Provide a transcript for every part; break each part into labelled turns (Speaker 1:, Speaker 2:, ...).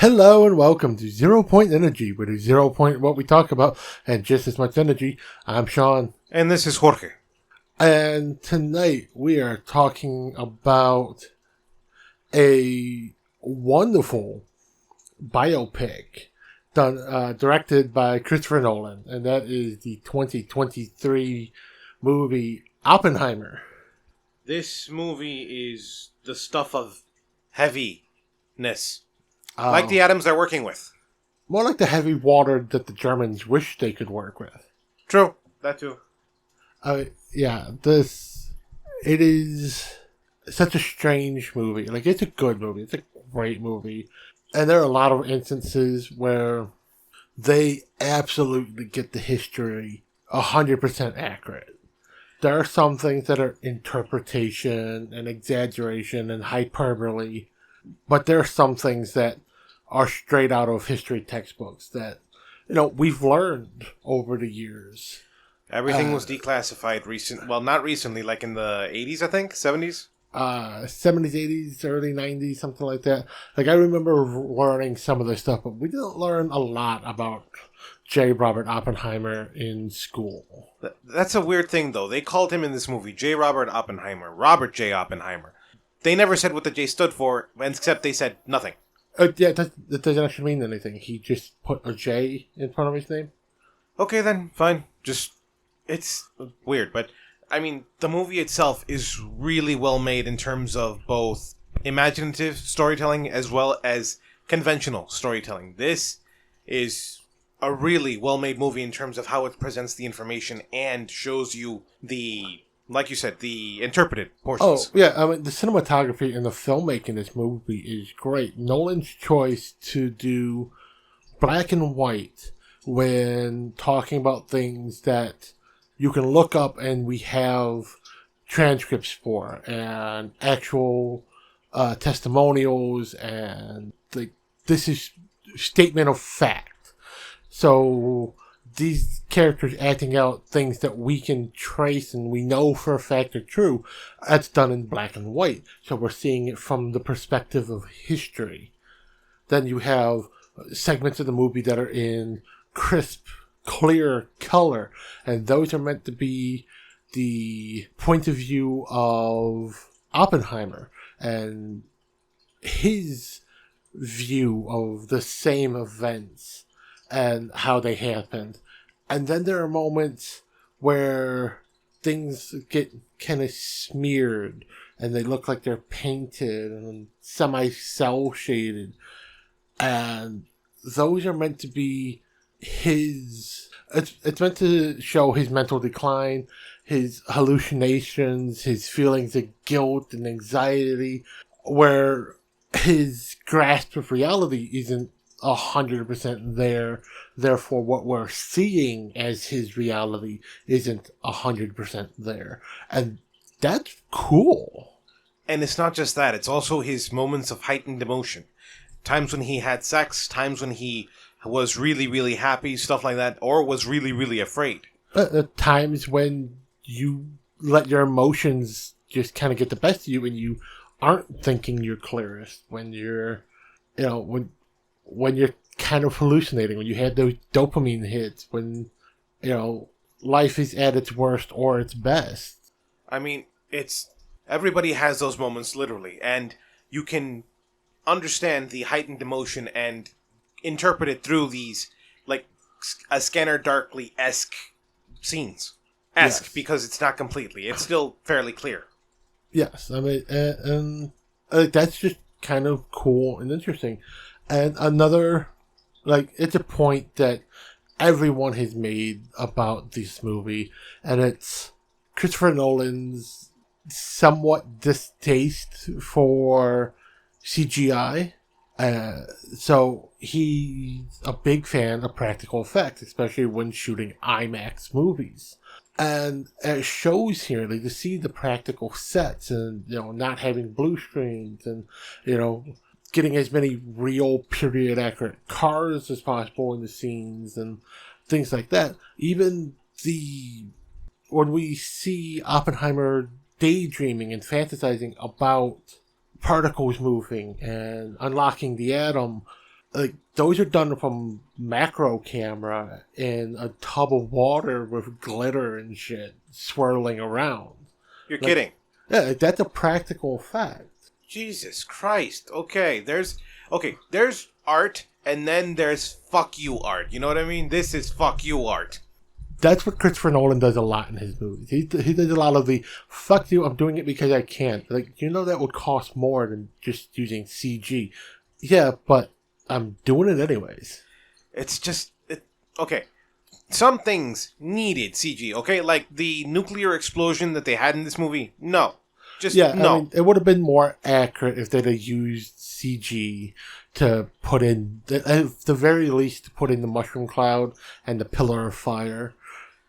Speaker 1: Hello and welcome to Zero Point Energy, where there's 0 point what we talk about and just as much energy. I'm Sean.
Speaker 2: And this is Jorge.
Speaker 1: And tonight we are talking about a wonderful biopic directed by Christopher Nolan, and that is the 2023 movie Oppenheimer.
Speaker 2: This movie is the stuff of heaviness. Like the atoms they're working with.
Speaker 1: More like the heavy water that the Germans wish they could work with.
Speaker 2: True. That too.
Speaker 1: It is such a strange movie. Like, it's a good movie. It's a great movie. And there are a lot of instances where they absolutely get the history 100% accurate. There are some things that are interpretation and exaggeration and hyperbole. But there are some things that are straight out of history textbooks that, we've learned over the years.
Speaker 2: Everything was declassified not recently, like in the 80s, I think? 70s?
Speaker 1: 70s, 80s, early 90s, something like that. Like, I remember learning some of this stuff, but we didn't learn a lot about J. Robert Oppenheimer in school.
Speaker 2: That's a weird thing, though. They called him in this movie J. Robert Oppenheimer. Robert J. Oppenheimer. They never said what the J stood for, except they said nothing.
Speaker 1: That doesn't actually mean anything. He just put a J in front of his name.
Speaker 2: Okay, then, fine. It's weird, but, the movie itself is really well made in terms of both imaginative storytelling as well as conventional storytelling. This is a really well-made movie in terms of how it presents the information and shows you like you said, the interpreted portions.
Speaker 1: Oh, yeah. The cinematography and the filmmaking in this movie is great. Nolan's choice to do black and white when talking about things that you can look up and we have transcripts for and actual testimonials and this is statement of fact. So these characters acting out things that we can trace and we know for a fact are true, that's done in black and white. So we're seeing it from the perspective of history. Then you have segments of the movie that are in crisp, clear color, and those are meant to be the point of view of Oppenheimer and his view of the same events and how they happened. And then there are moments where things get kind of smeared and they look like they're painted and semi-cell shaded. And those are meant to be it's meant to show his mental decline, his hallucinations, his feelings of guilt and anxiety, where his grasp of reality isn't 100% there. Therefore, what we're seeing as his reality isn't 100% there. And that's cool.
Speaker 2: And it's not just that. It's also his moments of heightened emotion. Times when he had sex, times when he was really, really happy, stuff like that, or was really, really afraid.
Speaker 1: Times when you let your emotions just kind of get the best of you and you aren't thinking you're clearest. When you're, when you're kind of hallucinating, when you had those dopamine hits, when, life is at its worst or its best.
Speaker 2: Everybody has those moments, literally, and you can understand the heightened emotion and interpret it through these, like, a Scanner Darkly-esque scenes. Esque, yes. Because it's not completely. It's still fairly clear.
Speaker 1: Yes, that's just kind of cool and interesting. And another, it's a point that everyone has made about this movie, and it's Christopher Nolan's somewhat distaste for CGI. So he's a big fan of practical effects, especially when shooting IMAX movies. And it shows here, to see the practical sets and, not having blue screens and, getting as many real period accurate cars as possible in the scenes and things like that. Even when we see Oppenheimer daydreaming and fantasizing about particles moving and unlocking the atom, like those are done from macro camera in a tub of water with glitter and shit swirling around.
Speaker 2: You're kidding.
Speaker 1: Yeah, that's a practical effect.
Speaker 2: Jesus Christ. Okay, there's art, and then there's fuck you art. You know what I mean? This is fuck you art.
Speaker 1: That's what Christopher Nolan does a lot in his movies. He does a lot of the, fuck you, I'm doing it because I can. Like, you know that would cost more than just using CG. Yeah, but I'm doing it anyways.
Speaker 2: It's just... okay. Some things needed CG, okay? Like the nuclear explosion that they had in this movie. No. Just no.
Speaker 1: I mean, it would have been more accurate if they'd have used CG to put in, at the very least, to put in the mushroom cloud and the pillar of fire.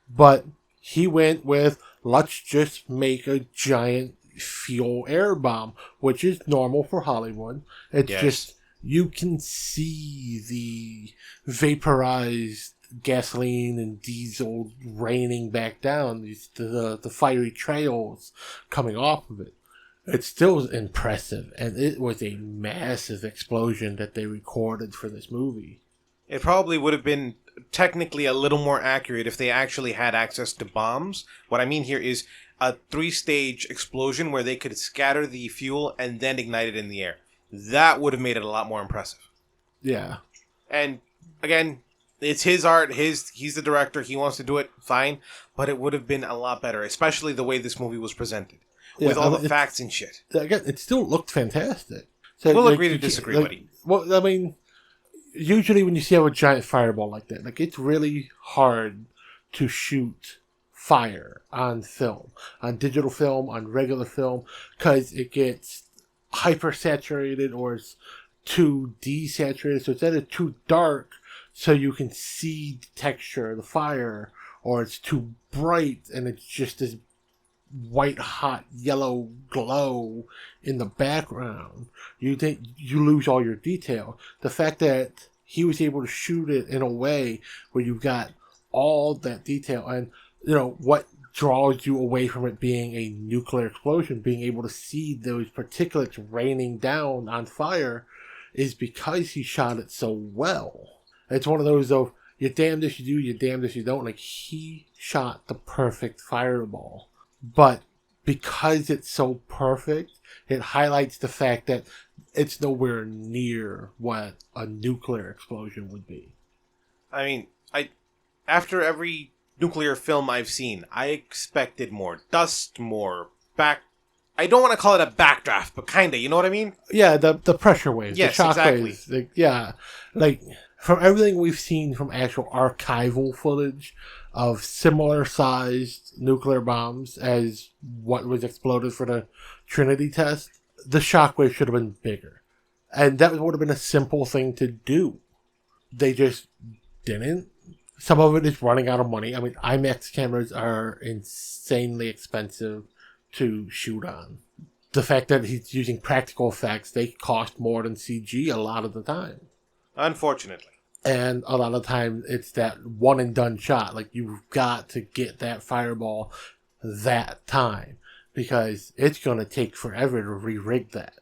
Speaker 1: But he went with, let's just make a giant fuel air bomb, which is normal for Hollywood. It's just, you can see the vaporized gasoline and diesel raining back down, the fiery trails coming off of it. It's still impressive, and it was a massive explosion that they recorded for this movie.
Speaker 2: It probably would have been technically a little more accurate if they actually had access to bombs. What I mean here is a 3-stage explosion where they could scatter the fuel and then ignite it in the air. That would have made it a lot more impressive.
Speaker 1: Yeah.
Speaker 2: And again, it's his art, he's the director, he wants to do it, fine, but it would have been a lot better, especially the way this movie was presented. With all the facts and shit.
Speaker 1: Again, it still looked fantastic. So,
Speaker 2: we'll agree to disagree, buddy.
Speaker 1: Well, I mean, usually when you see a giant fireball like that, like, it's really hard to shoot fire on film, on digital film, on regular film, because it gets hyper-saturated or it's too desaturated, so it's either too dark so you can see the texture of the fire, or it's too bright and it's just this white hot yellow glow in the background. You lose all your detail. The fact that he was able to shoot it in a way where you've got all that detail, and you know what draws you away from it being a nuclear explosion, being able to see those particulates raining down on fire, is because he shot it so well. It's one of those of, you're damned if you do, you're damned if you don't. Like, he shot the perfect fireball. But because it's so perfect, it highlights the fact that it's nowhere near what a nuclear explosion would be.
Speaker 2: I mean, after every nuclear film I've seen, I expected more dust, more I don't want to call it a backdraft, but kinda, you know what I mean?
Speaker 1: Yeah, the pressure waves,
Speaker 2: yes,
Speaker 1: the shock
Speaker 2: exactly.
Speaker 1: waves. From everything we've seen from actual archival footage of similar sized nuclear bombs as what was exploded for the Trinity test, the shockwave should have been bigger. And that would have been a simple thing to do. They just didn't. Some of it is running out of money. I mean, IMAX cameras are insanely expensive to shoot on. The fact that he's using practical effects, they cost more than CG a lot of the time.
Speaker 2: Unfortunately.
Speaker 1: And a lot of times it's that one and done shot. Like, you've got to get that fireball that time, because it's going to take forever to re-rig that.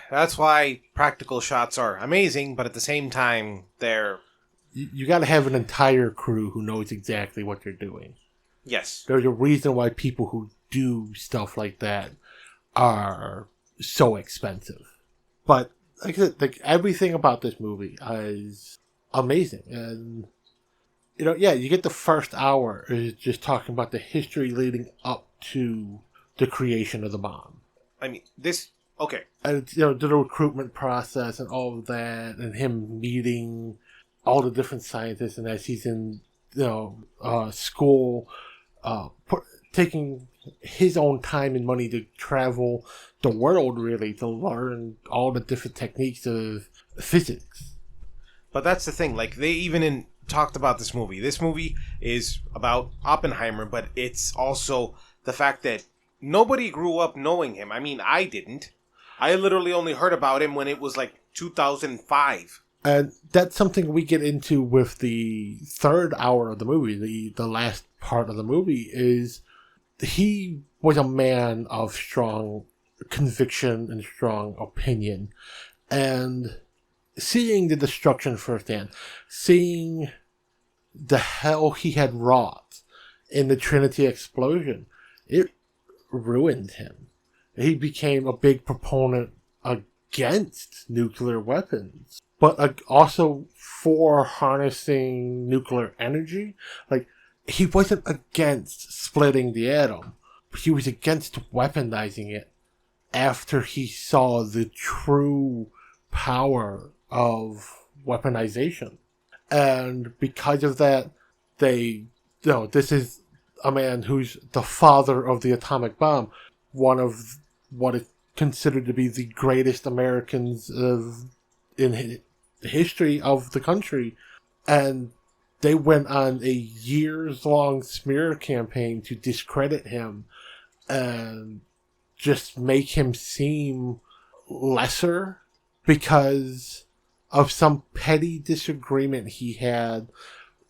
Speaker 2: That's why practical shots are amazing, but at the same time, they're...
Speaker 1: You got to have an entire crew who knows exactly what they're doing.
Speaker 2: Yes.
Speaker 1: There's a reason why people who do stuff like that are so expensive. But like I said, like, everything about this movie is amazing. And you know, you get the first hour is just talking about the history leading up to the creation of the bomb.
Speaker 2: I mean, this... okay.
Speaker 1: And it's, you know, the recruitment process and all of that, and him meeting all the different scientists, and as he's in, you know, school, taking his own time and money to travel the world, really, to learn all the different techniques of physics.
Speaker 2: But that's the thing, like, they even talked about this movie. This movie is about Oppenheimer, but it's also the fact that nobody grew up knowing him. I mean, I didn't. I literally only heard about him when it was like 2005.
Speaker 1: And that's something we get into with the third hour of the movie, the last part of the movie, is he was a man of strong conviction and strong opinion. And seeing the destruction firsthand, seeing the hell he had wrought in the Trinity explosion, it ruined him. He became a big proponent against nuclear weapons, but also for harnessing nuclear energy. Like, he wasn't against splitting the atom. He was against weaponizing it after he saw the true power of weaponization. And because of that, this is a man who's the father of the atomic bomb, one of what is considered to be the greatest Americans in the history of the country. And they went on a years-long smear campaign to discredit him and just make him seem lesser because of some petty disagreement he had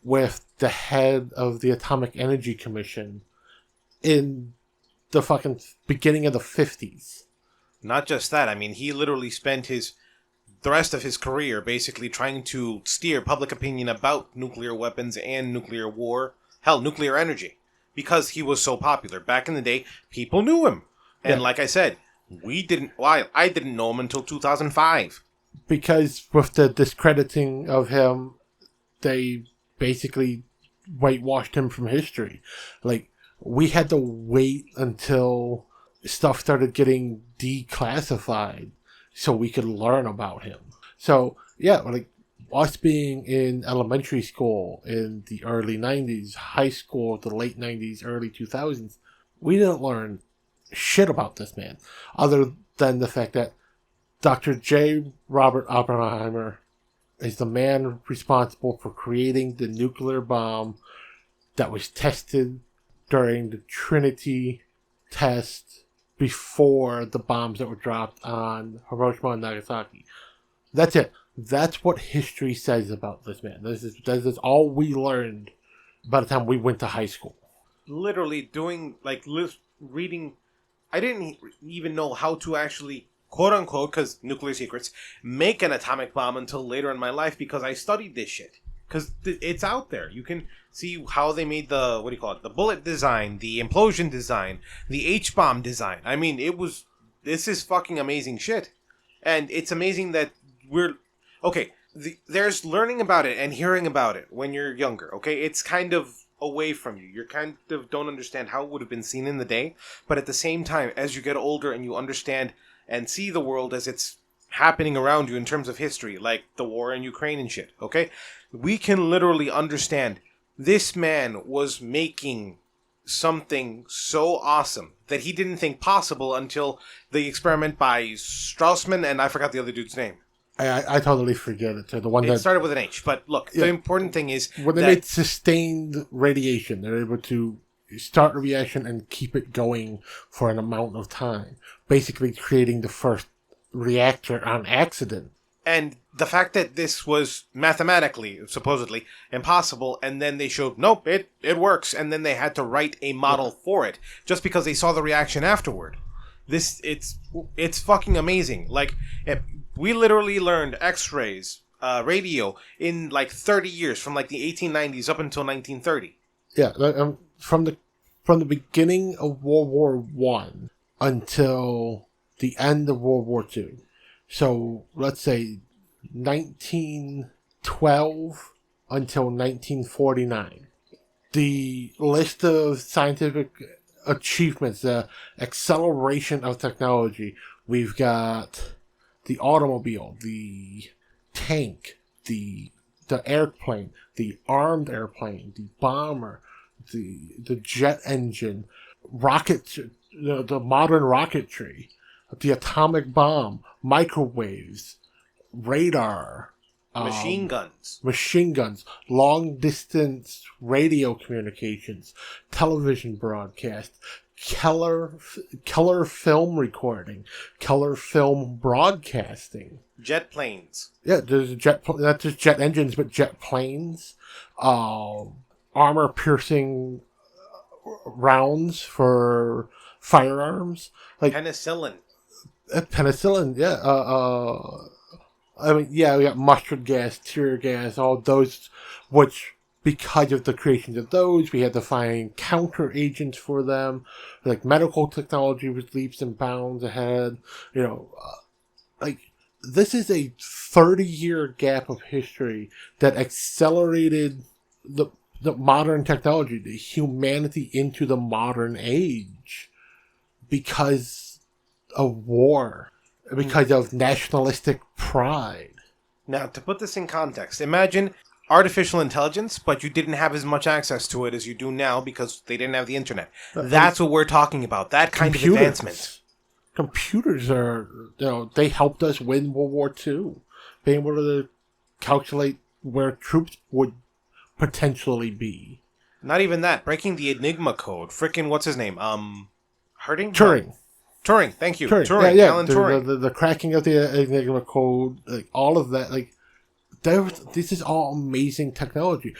Speaker 1: with the head of the Atomic Energy Commission in the fucking beginning of the 50s.
Speaker 2: Not just that, I mean, he literally spent the rest of his career basically trying to steer public opinion about nuclear weapons and nuclear war, hell, nuclear energy, because he was so popular. Back in the day, people knew him. And like I said, I didn't know him until 2005.
Speaker 1: Because with the discrediting of him, they basically whitewashed him from history. Like, we had to wait until stuff started getting declassified so we could learn about him. So, yeah, like, us being in elementary school in the early 90s, high school, the late 90s, early 2000s, we didn't learn shit about this man, other than the fact that Dr. J. Robert Oppenheimer is the man responsible for creating the nuclear bomb that was tested during the Trinity test before the bombs that were dropped on Hiroshima and Nagasaki. That's it. That's what history says about this man. This is all we learned by the time we went to high school.
Speaker 2: Literally reading. I didn't even know how to actually, quote unquote, because nuclear secrets, make an atomic bomb until later in my life because I studied this shit. Because it's out there. You can see how they made the bullet design, the implosion design, the H-bomb design. I mean, this is fucking amazing shit. And it's amazing that there's learning about it and hearing about it when you're younger, okay? It's kind of away from you. You kind of don't understand how it would have been seen in the day. But at the same time, as you get older and you understand and see the world as it's happening around you in terms of history, like the war in Ukraine and shit, okay? We can literally understand this man was making something so awesome that he didn't think possible until the experiment by Straussman, and I forgot the other dude's name.
Speaker 1: I totally forget it. The one
Speaker 2: it started with an H, but look, the important thing is
Speaker 1: when they made sustained radiation, they're able to start a reaction and keep it going for an amount of time, basically creating the first reactor on accident.
Speaker 2: And the fact that this was mathematically, supposedly, impossible, and then they showed, nope, it works, and then they had to write a model for it, just because they saw the reaction afterward. It's fucking amazing. Like, we literally learned X-rays, radio, in like 30 years, from like the 1890s up until 1930.
Speaker 1: Yeah, from the beginning of World War One until the end of World War Two. So let's say 1912 until 1949. The list of scientific achievements, the acceleration of technology. We've got the automobile, the tank, the airplane, the armed airplane, the bomber, the jet engine, rocket, the modern rocketry, the atomic bomb, microwaves, radar,
Speaker 2: machine
Speaker 1: guns, long distance radio communications, television broadcast, color film recording, color film broadcasting,
Speaker 2: jet planes.
Speaker 1: Yeah, there's not just jet engines, but jet planes, armor piercing rounds for firearms, like
Speaker 2: penicillin.
Speaker 1: Penicillin, yeah. I mean, yeah, we got mustard gas, tear gas, all those, which, because of the creation of those, we had to find counter agents for them. Like, medical technology was leaps and bounds ahead. Like, this is a 30-year gap of history that accelerated the modern technology, the humanity into the modern age because of war, because of nationalistic pride.
Speaker 2: Now, to put this in context, imagine artificial intelligence, but you didn't have as much access to it as you do now because they didn't have the internet. That's what we're talking about, that kind of advancement.
Speaker 1: Computers are, they helped us win World War II. Being able to calculate where troops would potentially be.
Speaker 2: Not even that. Breaking the Enigma code. Frickin' what's his name? Harding?
Speaker 1: Turing.
Speaker 2: No. Turing. Thank you.
Speaker 1: Turing. Yeah.
Speaker 2: Alan Turing.
Speaker 1: The cracking of the Enigma code, like all of that, like this is all amazing technology.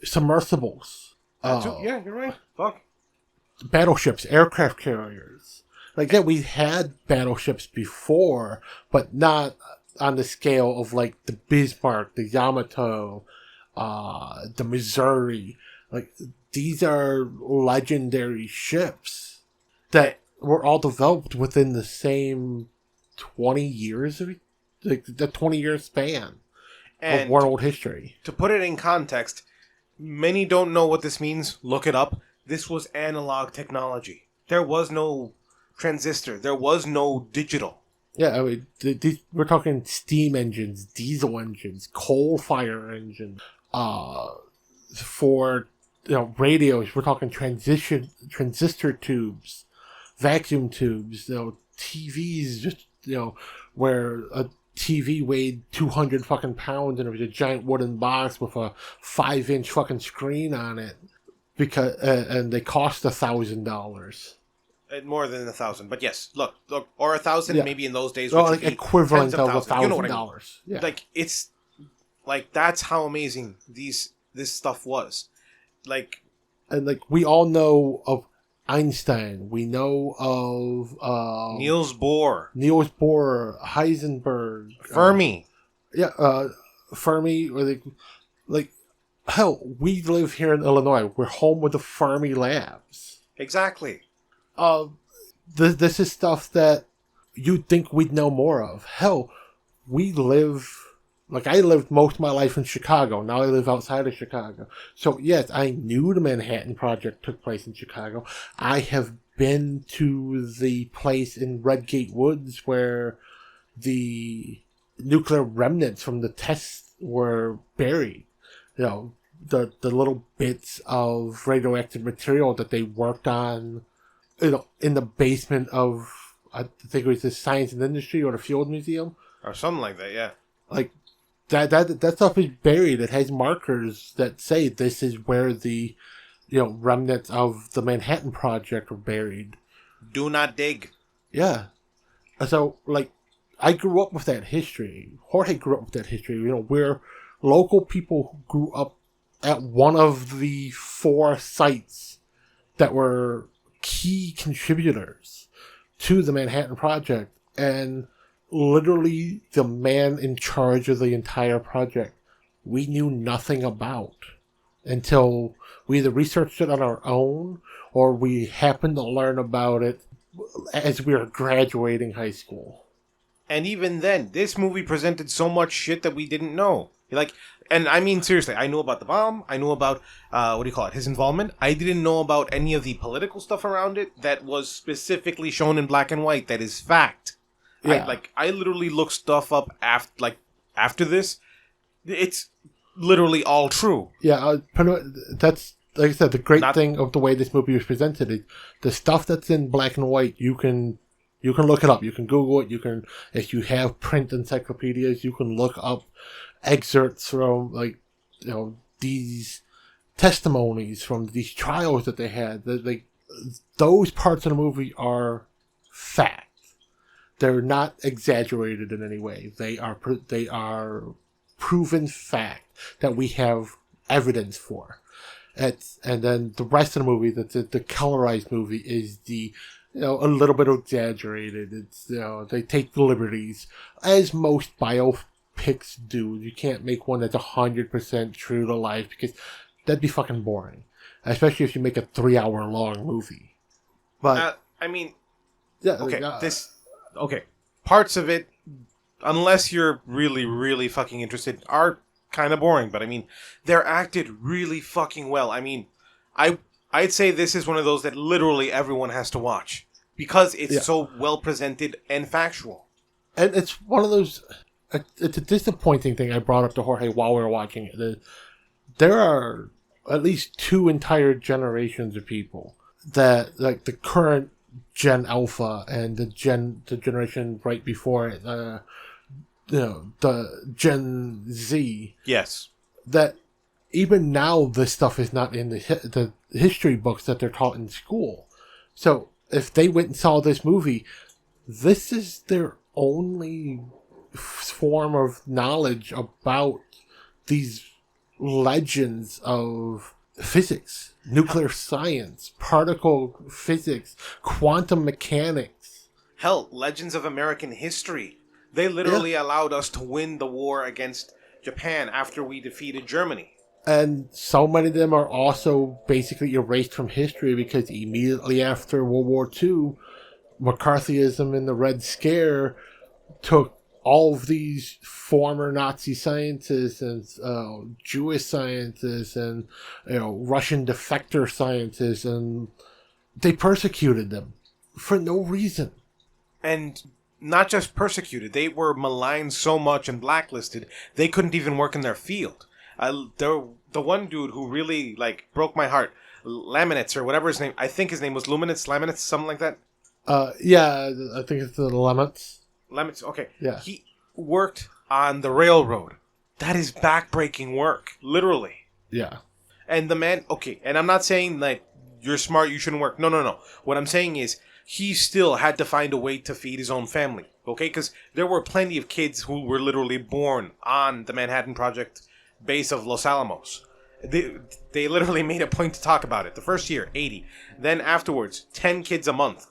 Speaker 1: Submersibles.
Speaker 2: Yeah, you're right. Fuck.
Speaker 1: Battleships, aircraft carriers. Like, yeah, we had battleships before, but not on the scale of, like, the Bismarck, the Yamato, the Missouri. Like, these are legendary ships that were all developed within the same 20 years, like, the 20-year span of world history.
Speaker 2: To put it in context, many don't know what this means. Look it up. This was analog technology. There was no transistor. There was no digital.
Speaker 1: Yeah, I mean, we're talking steam engines, diesel engines, coal fire engines. For radios, we're talking transistor tubes, vacuum tubes. TVs, just where a TV weighed 200 fucking pounds and it was a giant wooden box with a 5-inch fucking screen on it. Because and they cost $1,000.
Speaker 2: More than 1,000, but yes, look, or 1,000 maybe in those days.
Speaker 1: Well, like equivalent of $1,000. You know what I mean? Yeah.
Speaker 2: Like it's like that's how amazing this stuff was. Like,
Speaker 1: and like we all know of Einstein. We know of
Speaker 2: Niels Bohr,
Speaker 1: Heisenberg,
Speaker 2: Fermi.
Speaker 1: Fermi. Like. Hell, we live here in Illinois. We're home with the Fermi Labs.
Speaker 2: Exactly.
Speaker 1: This is stuff that you'd think we'd know more of. Hell, I lived most of my life in Chicago. Now I live outside of Chicago. So yes, I knew the Manhattan Project took place in Chicago. I have been to the place in Redgate Woods where the nuclear remnants from the tests were buried. The little bits of radioactive material that they worked on, in the basement of, I think it was the Science and Industry or the Field Museum.
Speaker 2: Or something like that, yeah.
Speaker 1: Like, that stuff is buried. It has markers that say this is where the, remnants of the Manhattan Project were buried.
Speaker 2: Do not dig.
Speaker 1: Yeah. So, like, I grew up with that history. Jorge grew up with that history. We're local people who grew up at one of the 4 sites that were key contributors to the Manhattan Project, and literally the man in charge of the entire project we knew nothing about until we either researched it on our own or we happened to learn about it as we were graduating high school.
Speaker 2: And even then, this movie presented so much shit that we didn't know. Like, and I mean, seriously, I knew about the bomb. I knew about, his involvement. I didn't know about any of the political stuff around it that was specifically shown in black and white. That is fact.
Speaker 1: Yeah.
Speaker 2: I literally looked stuff up after this. It's literally all true.
Speaker 1: Yeah, that's, like I said, the great thing of the way this movie was presented is the stuff that's in black and white, you can look it up. You can Google it. If you have print encyclopedias, you can look up excerpts from, these testimonies from these trials that they had. Those parts of the movie are fact. They're not exaggerated in any way. They are proven fact that we have evidence for. And then the rest of the movie, the colorized movie, is the a little bit exaggerated. It's they take the liberties, as most biopics do. You can't make one that's 100% true to life because that'd be fucking boring, especially if you make a 3-hour long movie. But
Speaker 2: I mean,
Speaker 1: yeah,
Speaker 2: okay. Parts of it, unless you're really, really fucking interested, are kind of boring. But I mean, they're acted really fucking well. I mean, I'd say this is one of those that literally everyone has to watch because it's so well presented and factual.
Speaker 1: And it's one of those. It's a disappointing thing I brought up to Jorge while we were watching it. There are at least 2 entire generations of people that, like the current Gen Alpha and the generation right before it, the Gen Z.
Speaker 2: Yes.
Speaker 1: That even now this stuff is not in the history books that they're taught in school. So if they went and saw this movie, this is their only form of knowledge about these legends of physics, nuclear science, particle physics, quantum mechanics.
Speaker 2: Hell, legends of American history. They literally allowed us to win the war against Japan after we defeated Germany.
Speaker 1: And so many of them are also basically erased from history because immediately after World War II, McCarthyism and the Red Scare took all of these former Nazi scientists and Jewish scientists and Russian defector scientists, and they persecuted them for no reason.
Speaker 2: And not just persecuted, they were maligned so much and blacklisted, they couldn't even work in their field. The one dude who really broke my heart, Laminitz or whatever his name, I think his name was Laminitz, something like that.
Speaker 1: Yeah, I think it's the Laminitz.
Speaker 2: Laminitz, okay.
Speaker 1: Yeah.
Speaker 2: He worked on the railroad. That is backbreaking work, literally.
Speaker 1: Yeah.
Speaker 2: And the man, okay, and I'm not saying you're smart, you shouldn't work. No. What I'm saying is he still had to find a way to feed his own family, okay? Because there were plenty of kids who were literally born on the Manhattan Project base of Los Alamos. They literally made a point to talk about it. The first year, 80. Then afterwards, 10 kids a month.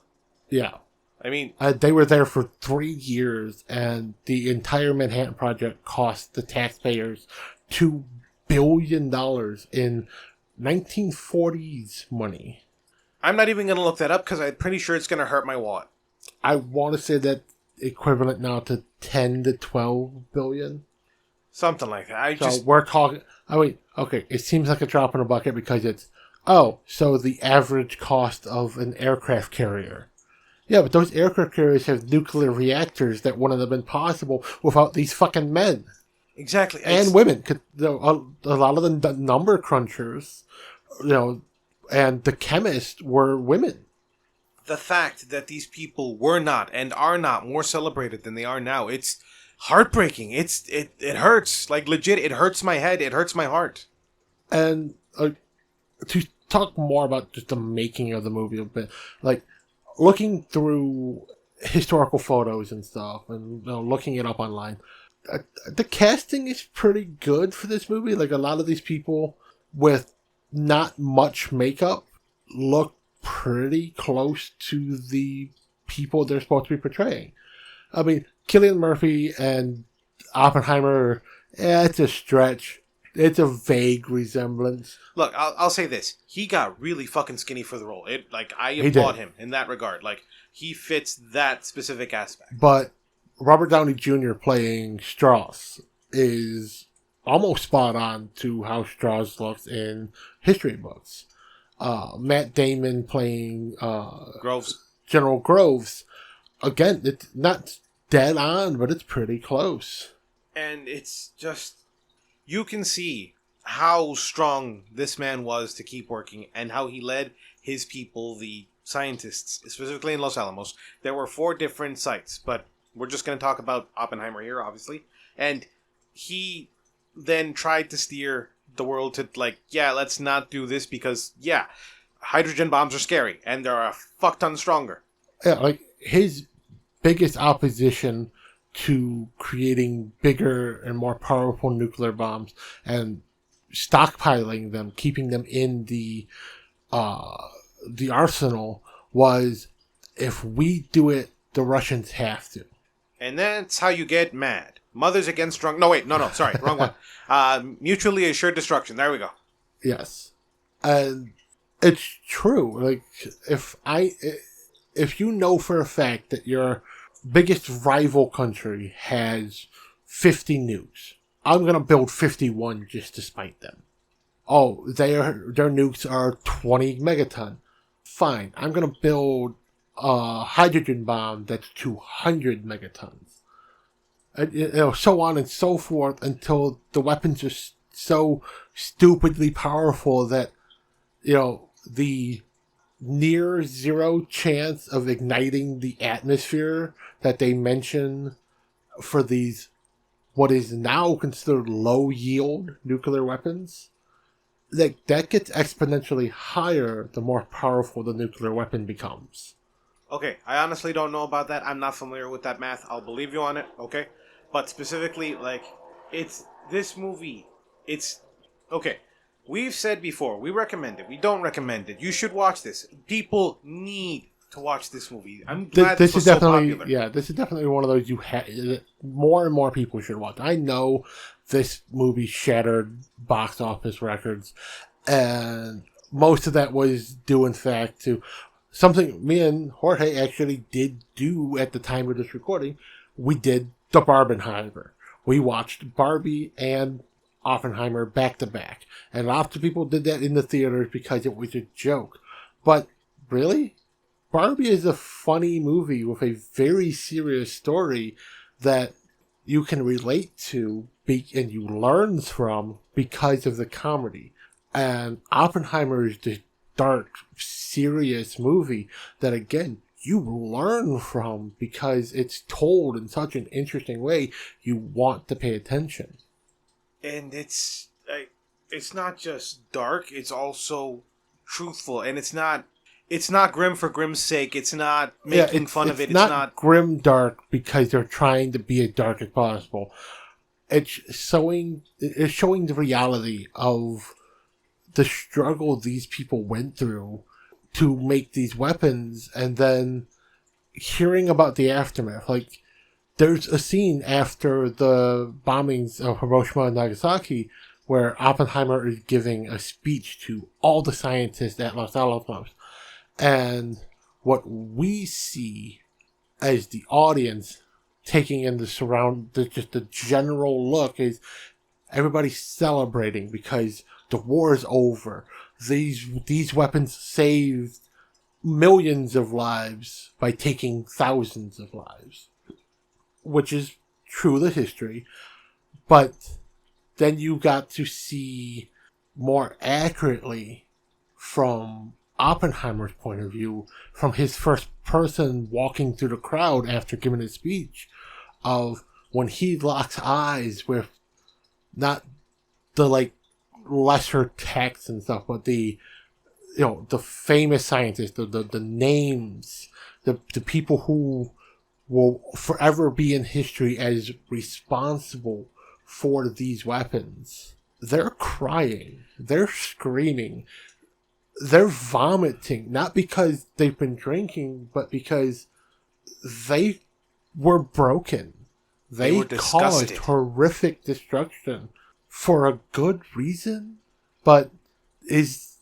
Speaker 1: Yeah.
Speaker 2: I mean...
Speaker 1: they were there for 3 years, and the entire Manhattan Project cost the taxpayers $2 billion in 1940s money.
Speaker 2: I'm not even going to look that up because I'm pretty sure it's going to hurt my wallet.
Speaker 1: I want to say that equivalent now to 10 to 12 billion.
Speaker 2: Something like that.
Speaker 1: We're talking... okay, it seems like a drop in a bucket because it's... so the average cost of an aircraft carrier. Yeah, but those aircraft carriers have nuclear reactors that wouldn't have been possible without these fucking men.
Speaker 2: Exactly.
Speaker 1: And women. A lot of the number crunchers, and the chemists were women.
Speaker 2: The fact that these people were not and are not more celebrated than they are now, it's heartbreaking. It hurts. Legit, it hurts my head. It hurts my heart.
Speaker 1: And to talk more about just the making of the movie a bit, looking through historical photos and stuff and looking it up online, the casting is pretty good for this movie. A lot of these people with not much makeup look pretty close to the people they're supposed to be portraying. I mean, Cillian Murphy and Oppenheimer, it's a stretch. It's a vague resemblance.
Speaker 2: Look, I'll say this. He got really fucking skinny for the role. I applaud him in that regard. He fits that specific aspect.
Speaker 1: But Robert Downey Jr. playing Strauss is almost spot on to how Strauss looks in history books. Matt Damon playing
Speaker 2: Groves.
Speaker 1: General Groves. Again, it's not dead on, but it's pretty close.
Speaker 2: And it's just... You can see how strong this man was to keep working and how he led his people, the scientists, specifically in Los Alamos. There were 4 different sites, but we're just going to talk about Oppenheimer here, obviously. And he then tried to steer the world to, let's not do this because, hydrogen bombs are scary and they're a fuck ton stronger.
Speaker 1: Yeah, his biggest opposition to creating bigger and more powerful nuclear bombs and stockpiling them, keeping them in the arsenal, was if we do it, the Russians have to.
Speaker 2: And that's how you get mad. Mothers against drunk... No, wait. No, sorry. Wrong one. Mutually assured destruction. There we go.
Speaker 1: Yes. And it's true. Like, if you know for a fact that your biggest rival country has 50 nukes, I'm going to build 51 just to spite them. Oh, their nukes are 20 megaton. Fine. I'm going to build a hydrogen bomb that's 200 megatons. And, so on and so forth until the weapons are so stupidly powerful that, the near zero chance of igniting the atmosphere that they mention for these, what is now considered low yield nuclear weapons, that gets exponentially higher the more powerful the nuclear weapon becomes.
Speaker 2: Okay, I honestly don't know about that. I'm not familiar with that math. I'll believe you on it, okay? But specifically, this movie, okay. We've said before, we recommend it. We don't recommend it. You should watch this. People need to watch this movie. I'm glad this was so popular.
Speaker 1: Yeah, this is definitely one of those more and more people should watch. I know this movie shattered box office records, and most of that was due, in fact, to something me and Jorge actually did do at the time of this recording. We did the Barbenheimer. We watched Barbie and Oppenheimer back to back. And lots of people did that in the theaters because it was a joke. But really? Barbie is a funny movie with a very serious story that you can relate to and you learn from because of the comedy. And Oppenheimer is this dark, serious movie that, again, you learn from because it's told in such an interesting way you want to pay attention.
Speaker 2: And it's not just dark, it's also truthful. And it's not grim for grim's sake. It's not making fun of it. It's not
Speaker 1: grim dark because they're trying to be as dark as possible. It's showing the reality of the struggle these people went through to make these weapons, and then hearing about the aftermath. Like, there's a scene after the bombings of Hiroshima and Nagasaki where Oppenheimer is giving a speech to all the scientists at Los Alamos. And what we see as the audience taking in just the general look is everybody celebrating because the war is over. These weapons saved millions of lives by taking thousands of lives, which is true to history. But then you got to see more accurately from Oppenheimer's point of view, from his first person walking through the crowd after giving his speech, of when he locks eyes with not the lesser texts and stuff, but the famous scientists, the names, the people who will forever be in history as responsible for these weapons. They're crying, they're screaming, they're vomiting, not because they've been drinking, but because they were broken. They caused horrific destruction for a good reason, but it's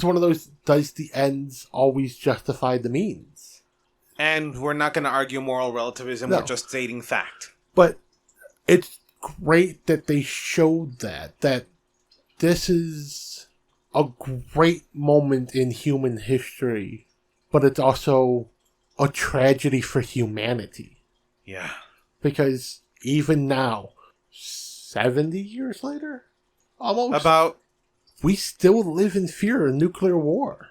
Speaker 1: one of those, does the ends always justify the means?
Speaker 2: And we're not going to argue moral relativism, no. We're just stating fact.
Speaker 1: But it's great that they showed that this is a great moment in human history, but it's also a tragedy for humanity.
Speaker 2: Yeah.
Speaker 1: Because even now, 70 years later? Almost. We still live in fear of nuclear war.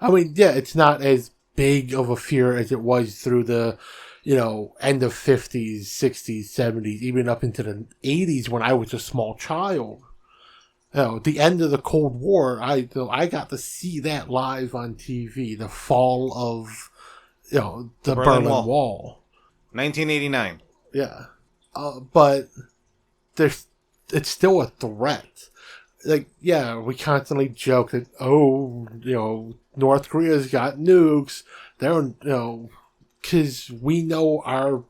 Speaker 1: I mean, yeah, it's not as big of a fear as it was through the, end of 50s, 60s, 70s, even up into the 80s when I was a small child. The end of the Cold War, I got to see that live on TV. The fall of, the Berlin Wall.
Speaker 2: 1989.
Speaker 1: Yeah. But it's still a threat. like, yeah, we constantly joke that, oh, North Korea's got nukes. They're, because we know our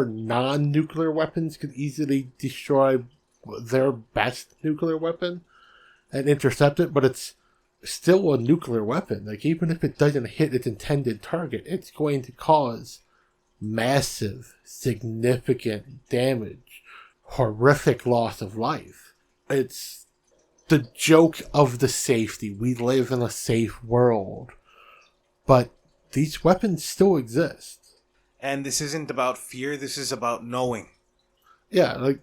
Speaker 1: non-nuclear weapons could easily destroy their best nuclear weapon and intercept it, but it's still a nuclear weapon. Like, even if it doesn't hit its intended target, it's going to cause massive, significant damage, horrific loss of life. It's the joke of the safety. We live in a safe world, but these weapons still exist.
Speaker 2: And this isn't about fear, this is about knowing.
Speaker 1: Yeah, like,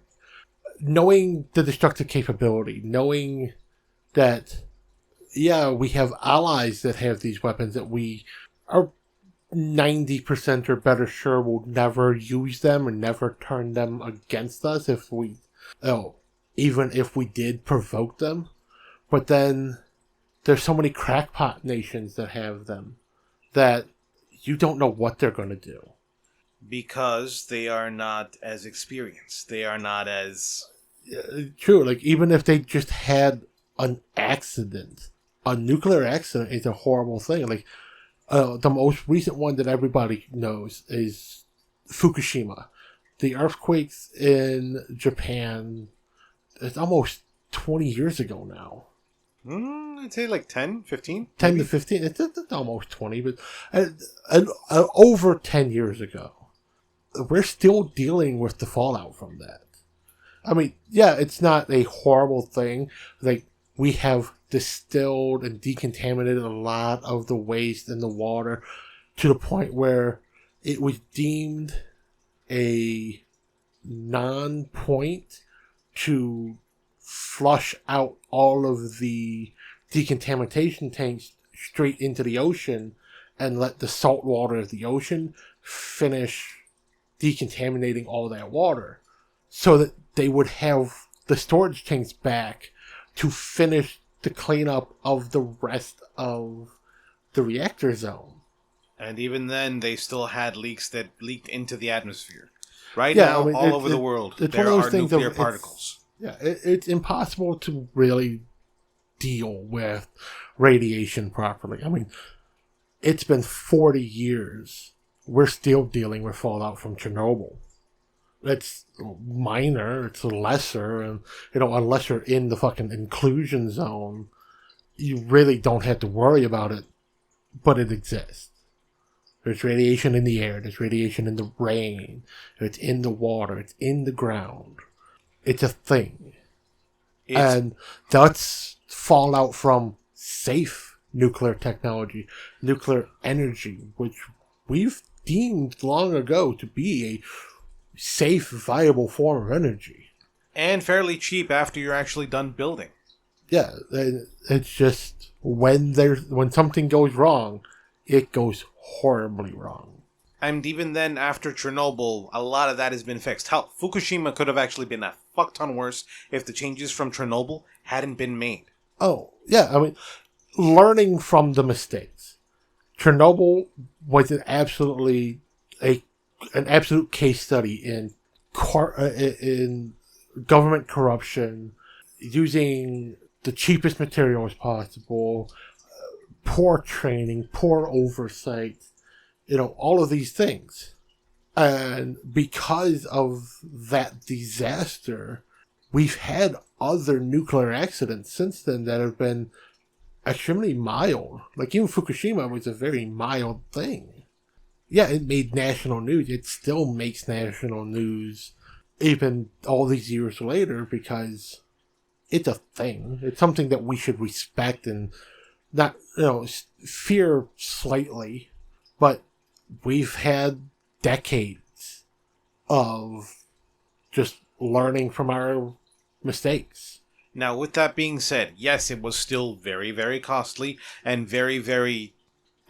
Speaker 1: knowing the destructive capability, knowing that, yeah, we have allies that have these weapons that we are 90% or better sure will never use them and never turn them against us if we, even if we did provoke them. But then there's so many crackpot nations that have them that you don't know what they're going to do.
Speaker 2: Because they are not as experienced. They are not as...
Speaker 1: True, like, even if they just had an accident, a nuclear accident is a horrible thing. Like, the most recent one that everybody knows is Fukushima. The earthquakes in Japan, it's almost 20 years ago now.
Speaker 2: I'd say like 10, 15?
Speaker 1: 10 maybe? To 15. It's almost 20, but over 10 years ago. We're still dealing with the fallout from that. I mean, yeah, it's not a horrible thing. Like, we have distilled and decontaminated a lot of the waste in the water to the point where it was deemed a non-point to flush out all of the decontamination tanks straight into the ocean and let the salt water of the ocean finish decontaminating all that water so that they would have the storage tanks back to finish the cleanup of the rest of the reactor zone.
Speaker 2: And even then, they still had leaks that leaked into the atmosphere. Right now, all over the world, there are nuclear particles.
Speaker 1: It's impossible to really deal with radiation properly. I mean, it's been 40 years. We're still dealing with fallout from Chernobyl. It's minor, it's lesser, and, unless you're in the fucking inclusion zone, you really don't have to worry about it, but it exists. There's radiation in the air, there's radiation in the rain, it's in the water, it's in the ground. It's a thing. And that's fallout from safe nuclear technology, nuclear energy, which we've deemed long ago to be a safe, viable form of energy.
Speaker 2: And fairly cheap after you're actually done building.
Speaker 1: Yeah, it's just when something goes wrong, it goes horribly wrong.
Speaker 2: And even then, after Chernobyl, a lot of that has been fixed. Hell, Fukushima could have actually been a fuck ton worse if the changes from Chernobyl hadn't been made.
Speaker 1: Oh, yeah, I mean, learning from the mistakes. Chernobyl was an absolute case study in government corruption, using the cheapest materials possible, poor training, poor oversight, all of these things. And because of that disaster, we've had other nuclear accidents since then that have been extremely mild. Like, even Fukushima was a very mild thing. Yeah, it made national news. It still makes national news even all these years later because it's a thing. It's something that we should respect and not, fear slightly. But we've had decades of just learning from our mistakes.
Speaker 2: Now, with that being said, yes, it was still very, very costly and very, very...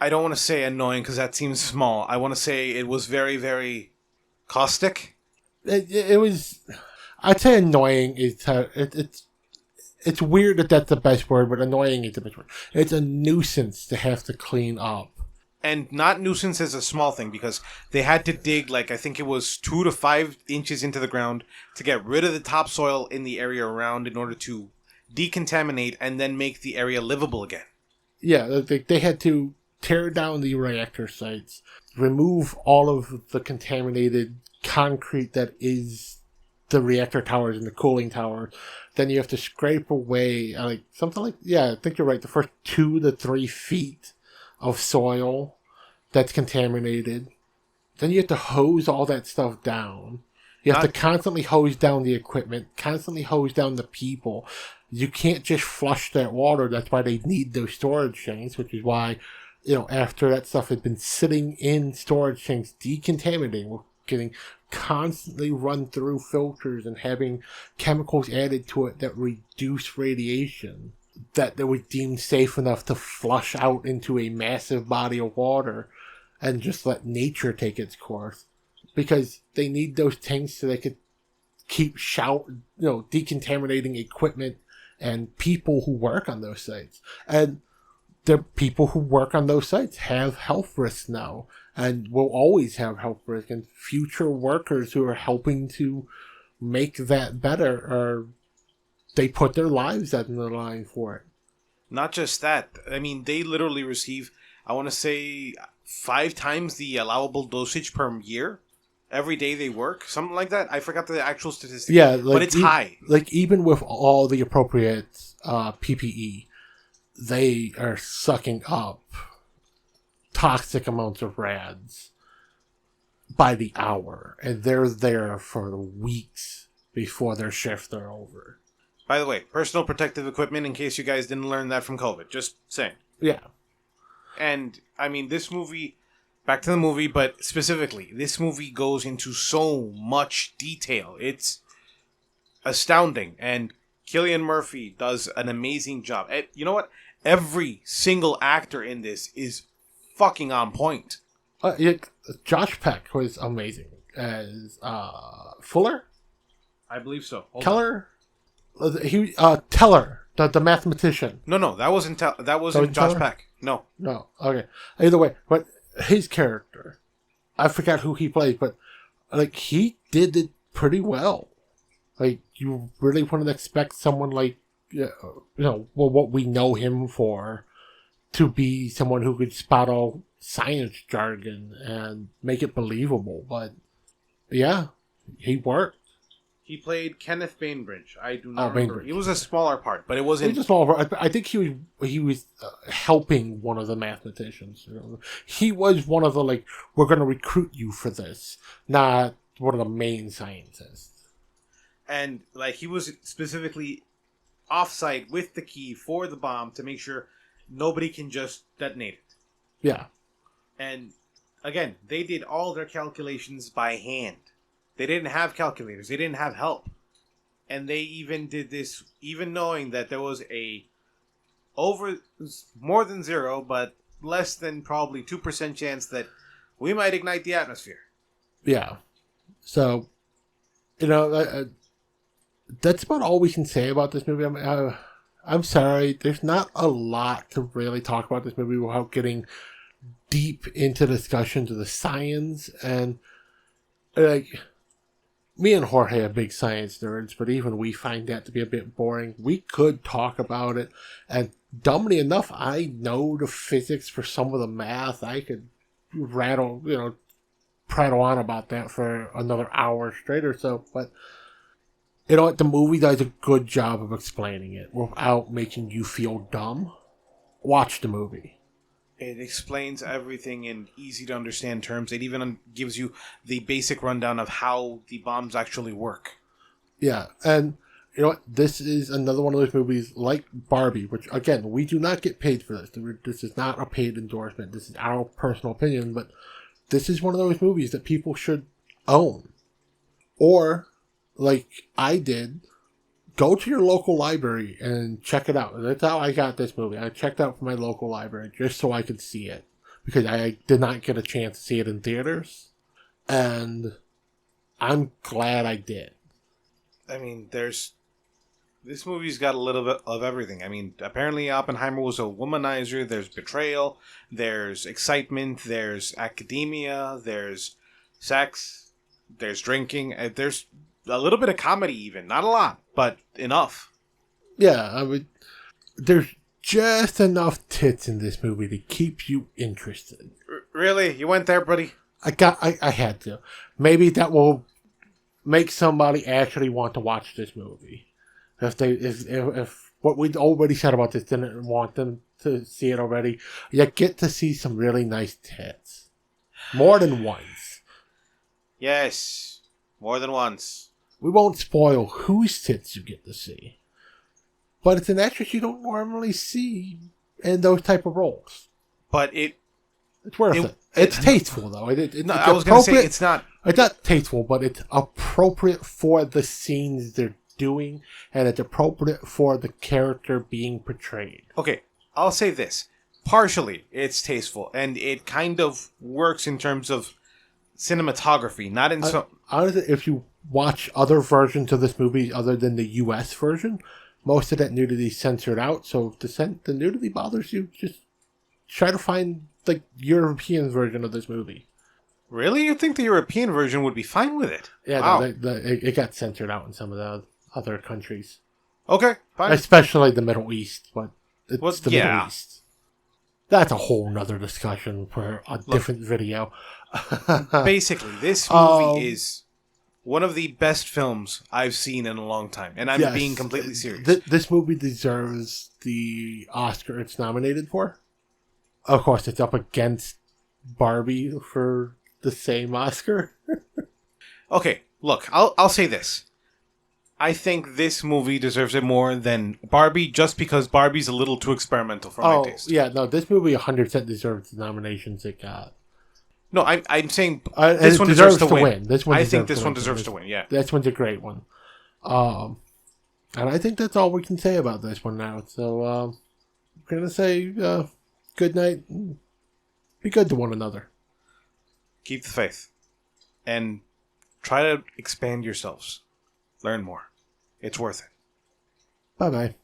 Speaker 2: I don't want to say annoying because that seems small. I want to say it was very, very caustic.
Speaker 1: It was... I'd say annoying is... It's weird that that's the best word, but annoying is the best word. It's a nuisance to have to clean up.
Speaker 2: And not nuisance is a small thing because they had to dig, I think it was 2 to 5 inches into the ground to get rid of the topsoil in the area around in order to decontaminate, and then make the area livable again.
Speaker 1: Yeah, they had to tear down the reactor sites, remove all of the contaminated concrete that is the reactor towers and the cooling towers. Then you have to scrape away, I think you're right, the first 2 to 3 feet of soil that's contaminated. Then you have to hose all that stuff down. You have to constantly hose down the equipment, constantly hose down the people. You can't just flush that water. That's why they need those storage tanks, which is why, after that stuff had been sitting in storage tanks, decontaminating, getting constantly run through filters and having chemicals added to it that reduce radiation, that they were deemed safe enough to flush out into a massive body of water and just let nature take its course. Because they need those tanks so they could keep decontaminating equipment and people who work on those sites. And the people who work on those sites have health risks now and will always have health risks. And future workers who are helping to make that better, they put their lives on the line for it.
Speaker 2: Not just that. I mean, they literally receive, I want to say, 5 times the allowable dosage per year. Every day they work, something like that. I forgot the actual statistics.
Speaker 1: Yeah,
Speaker 2: but it's high.
Speaker 1: Even with all the appropriate PPE, they are sucking up toxic amounts of rads by the hour, and they're there for weeks before their shifts are over.
Speaker 2: By the way, personal protective equipment, in case you guys didn't learn that from COVID. Just saying.
Speaker 1: Yeah.
Speaker 2: And, I mean, this movie... Back to the movie, but specifically, this movie goes into so much detail. It's astounding, and Cillian Murphy does an amazing job. And you know what? Every single actor in this is fucking on point.
Speaker 1: Josh Peck was amazing as Fuller.
Speaker 2: I believe so.
Speaker 1: Keller, Teller, the mathematician.
Speaker 2: No, that wasn't Josh
Speaker 1: Teller?
Speaker 2: Peck. No,
Speaker 1: okay. Either way, but. His character, I forgot who he played, but he did it pretty well. You really wouldn't expect someone what we know him for, to be someone who could spot all science jargon and make it believable. But yeah, he worked.
Speaker 2: He played Kenneth Bainbridge. I do not remember.
Speaker 1: Bainbridge.
Speaker 2: It was a smaller part, but it wasn't...
Speaker 1: It was a smaller part. I think he was helping one of the mathematicians. He was one of the, we're going to recruit you for this, not one of the main scientists.
Speaker 2: And, he was specifically off-site with the key for the bomb to make sure nobody can just detonate it.
Speaker 1: Yeah.
Speaker 2: And, again, they did all their calculations by hand. They didn't have calculators. They didn't have help. And they even did this, even knowing that there was more than 0, but less than probably 2% chance that we might ignite the atmosphere.
Speaker 1: Yeah. So, that's about all we can say about this movie. I'm sorry. There's not a lot to really talk about this movie without getting deep into discussions of the science. And, me and Jorge are big science nerds, but even we find that to be a bit boring. We could talk about it, and dumbly enough, I know the physics for some of the math. I could prattle on about that for another hour straight or so, but you know what? The movie does a good job of explaining it without making you feel dumb. Watch the movie.
Speaker 2: It explains everything in easy to understand terms. It even gives you the basic rundown of how the bombs actually work.
Speaker 1: Yeah, and you know what? This is another one of those movies like Barbie, which, again, we do not get paid for this. This is not a paid endorsement. This is our personal opinion, but this is one of those movies that people should own. Or, like I did, go to your local library and check it out. That's how I got this movie. I checked out from my local library just so I could see it, because I did not get a chance to see it in theaters, and I'm glad I did.
Speaker 2: I mean, this movie's got a little bit of everything. I mean, apparently Oppenheimer was a womanizer. There's betrayal. There's excitement. There's academia. There's sex. There's drinking. There's a little bit of comedy even. Not a lot, but enough.
Speaker 1: Yeah, I mean, there's just enough tits in this movie to keep you interested.
Speaker 2: Really? You went there, buddy?
Speaker 1: I had to. Maybe that will make somebody actually want to watch this movie. If what we'd already said about this didn't want them to see it already, you get to see some really nice tits. More than once.
Speaker 2: Yes. More than once.
Speaker 1: We won't spoil whose tits you get to see. But it's an actress you don't normally see in those type of roles.
Speaker 2: But
Speaker 1: it's worth it. It's tasteful, though.
Speaker 2: I was going to say, it's not...
Speaker 1: It's not tasteful, but it's appropriate for the scenes they're doing, and it's appropriate for the character being portrayed.
Speaker 2: Okay, I'll say this. Partially, it's tasteful, and it kind of works in terms of cinematography, not in some...
Speaker 1: Honestly, if you watch other versions of this movie other than the US version, most of that nudity is censored out, so if the nudity bothers you, just try to find the European version of this movie.
Speaker 2: Really? You think the European version would be fine with it?
Speaker 1: Yeah,
Speaker 2: wow.
Speaker 1: No, it got censored out in some of the other countries.
Speaker 2: Okay, fine.
Speaker 1: Especially the Middle East, but it's the
Speaker 2: yeah.
Speaker 1: Middle East. That's a whole nother discussion for a different video.
Speaker 2: Basically, this movie is one of the best films I've seen in a long time, and I'm being completely serious.
Speaker 1: This movie deserves the Oscar it's nominated for. Of course, it's up against Barbie for the same Oscar.
Speaker 2: Okay, look, I'll say this. I think this movie deserves it more than Barbie, just because Barbie's a little too experimental for my taste.
Speaker 1: Yeah, no, this movie 100% deserves the nominations it got.
Speaker 2: No, I'm saying this one deserves to win. I think this one deserves to win, yeah.
Speaker 1: This one's a great one. And I think that's all we can say about this one now. So, I'm going to say good night. Be good to one another.
Speaker 2: Keep the faith. And try to expand yourselves. Learn more. It's worth it.
Speaker 1: Bye-bye.